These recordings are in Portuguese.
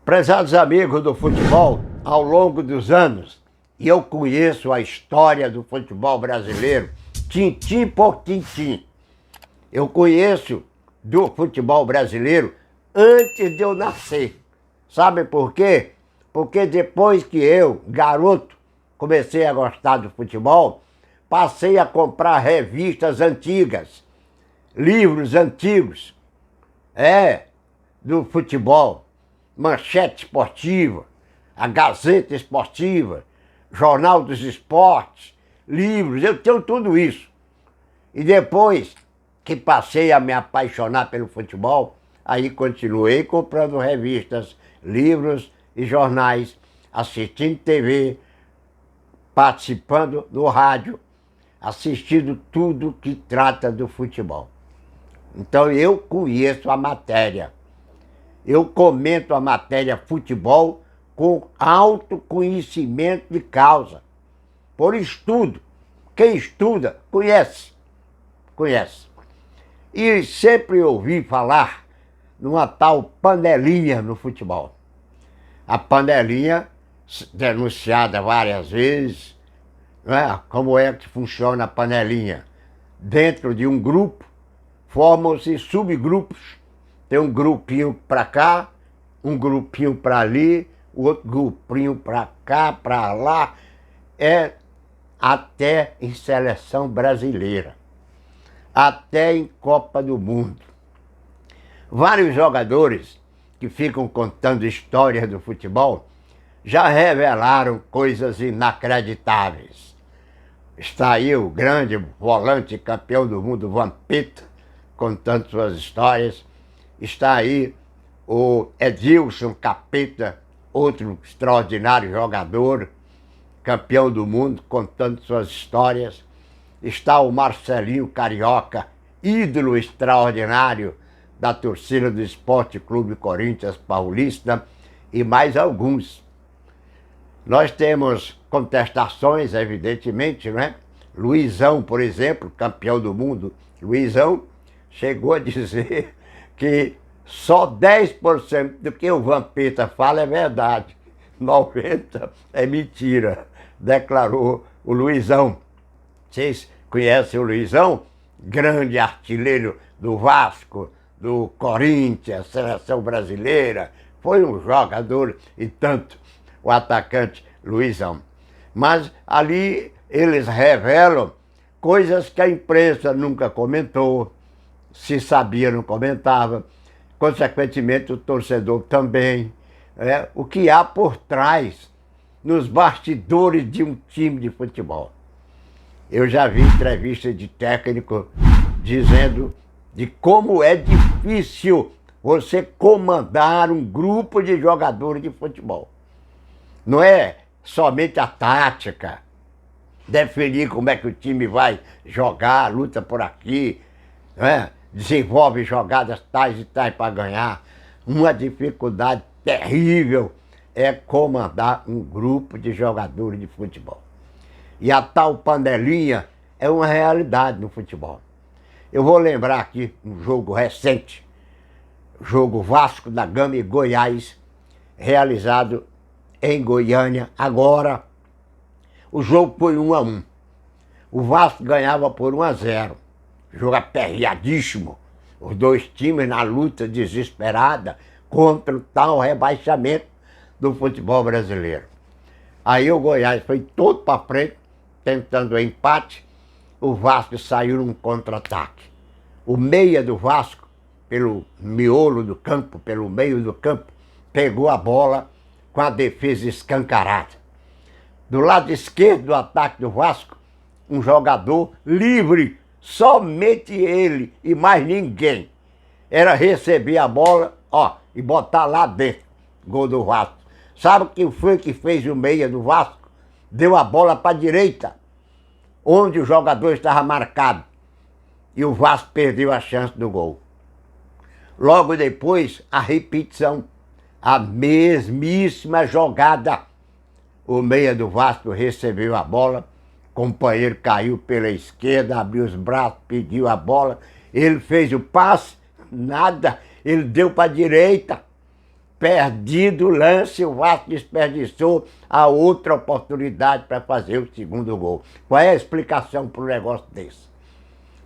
Prezados amigos do futebol, ao longo dos anos, eu conheço a história do futebol brasileiro, tintim por tintim. Eu conheço do futebol brasileiro antes de eu nascer. Sabe por quê? Porque depois que eu, garoto, comecei a gostar do futebol, passei a comprar revistas antigas, livros antigos, do futebol. Manchete Esportiva, a Gazeta Esportiva, Jornal dos Esportes, livros, eu tenho tudo isso. E depois que passei a me apaixonar pelo futebol, aí continuei comprando revistas, livros e jornais, assistindo TV, participando do rádio, assistindo tudo que trata do futebol. Então eu conheço a matéria. Eu comento a matéria futebol com alto conhecimento de causa, por estudo. Quem estuda, conhece. E sempre ouvi falar numa tal panelinha no futebol. A panelinha, denunciada várias vezes, como é que funciona a panelinha? Dentro de um grupo, formam-se subgrupos. Tem um grupinho para cá, um grupinho para ali, o outro grupinho para cá, para lá. Até em seleção brasileira, até em Copa do Mundo. Vários jogadores que ficam contando histórias do futebol já revelaram coisas inacreditáveis. Está aí o grande volante campeão do mundo, Vampeta, contando suas histórias. Está aí o Edilson Capeta, outro extraordinário jogador, campeão do mundo, contando suas histórias. Está o Marcelinho Carioca, ídolo extraordinário da torcida do Esporte Clube Corinthians Paulista, e mais alguns. Nós temos contestações, evidentemente, não é? Luizão, por exemplo, campeão do mundo. Luizão chegou a dizer que só 10% do que o Vampeta fala é verdade, 90% é mentira, declarou o Luizão. Vocês conhecem o Luizão? Grande artilheiro do Vasco, do Corinthians, seleção brasileira, foi um jogador e tanto, o atacante Luizão. Mas ali eles revelam coisas que a imprensa nunca comentou, se sabia, não comentava, consequentemente o torcedor também. O que há por trás, nos bastidores de um time de futebol. Eu já vi entrevistas de técnico dizendo de como é difícil você comandar um grupo de jogadores de futebol. Não é somente a tática, definir como é que o time vai jogar, luta por aqui, desenvolve jogadas tais e tais para ganhar. Uma dificuldade terrível é comandar um grupo de jogadores de futebol. E a tal panelinha é uma realidade no futebol. Eu vou lembrar aqui um jogo recente, jogo Vasco da Gama e Goiás, realizado em Goiânia agora. O jogo foi 1-1. O Vasco ganhava por 1-0. Jogo aperreadíssimo, os dois times na luta desesperada contra o tal rebaixamento do futebol brasileiro. Aí o Goiás foi todo para frente, tentando o empate, o Vasco saiu num contra-ataque. O meia do Vasco, pelo miolo do campo, pelo meio do campo, pegou a bola com a defesa escancarada. Do lado esquerdo do ataque do Vasco, um jogador livre, somente ele e mais ninguém. Era receber a bola, e botar lá dentro, gol do Vasco. Sabe o que foi que fez o meia do Vasco? Deu a bola para a direita, onde o jogador estava marcado. E o Vasco perdeu a chance do gol. Logo depois, a repetição, a mesmíssima jogada. O meia do Vasco recebeu a bola, o companheiro caiu pela esquerda, abriu os braços, pediu a bola, ele fez o passe, nada, ele deu para a direita. perdido o lance, o Vasco desperdiçou a outra oportunidade para fazer o segundo gol. Qual é a explicação para um negócio desse?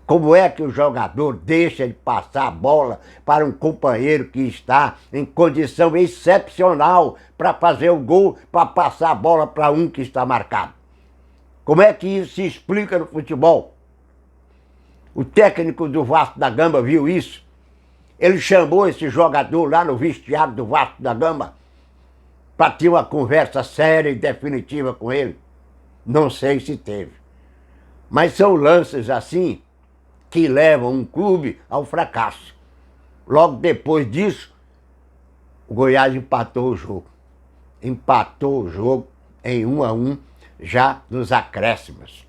Como é que o jogador deixa de passar a bola para um companheiro que está em condição excepcional para fazer o gol, para passar a bola para um que está marcado? Como é que isso se explica no futebol? O técnico do Vasco da Gama viu isso. Ele chamou esse jogador lá no vestiário do Vasco da Gama para ter uma conversa séria e definitiva com ele. Não sei se teve. Mas são lances assim que levam um clube ao fracasso. Logo depois disso, o Goiás empatou o jogo. Empatou o jogo em 1-1, já nos acréscimos.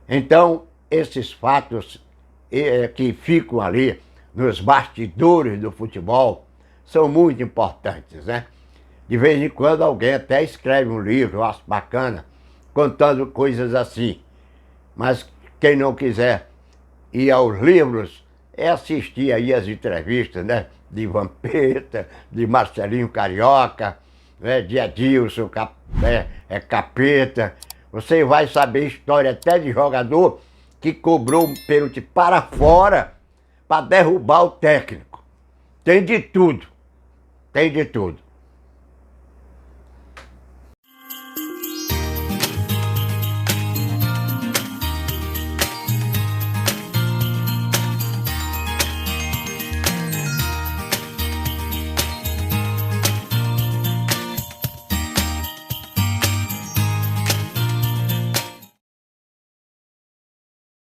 Então, esses fatos que ficam ali nos bastidores do futebol são muito importantes, né? De vez em quando alguém até escreve um livro, eu acho bacana, contando coisas assim. Mas quem não quiser ir aos livros é assistir aí as entrevistas, né? De Vampeta, de Marcelinho Carioca, né? De Adilson Capeta. Você vai saber história até de jogador que cobrou um pênalti para fora para derrubar o técnico. Tem de tudo. Tem de tudo.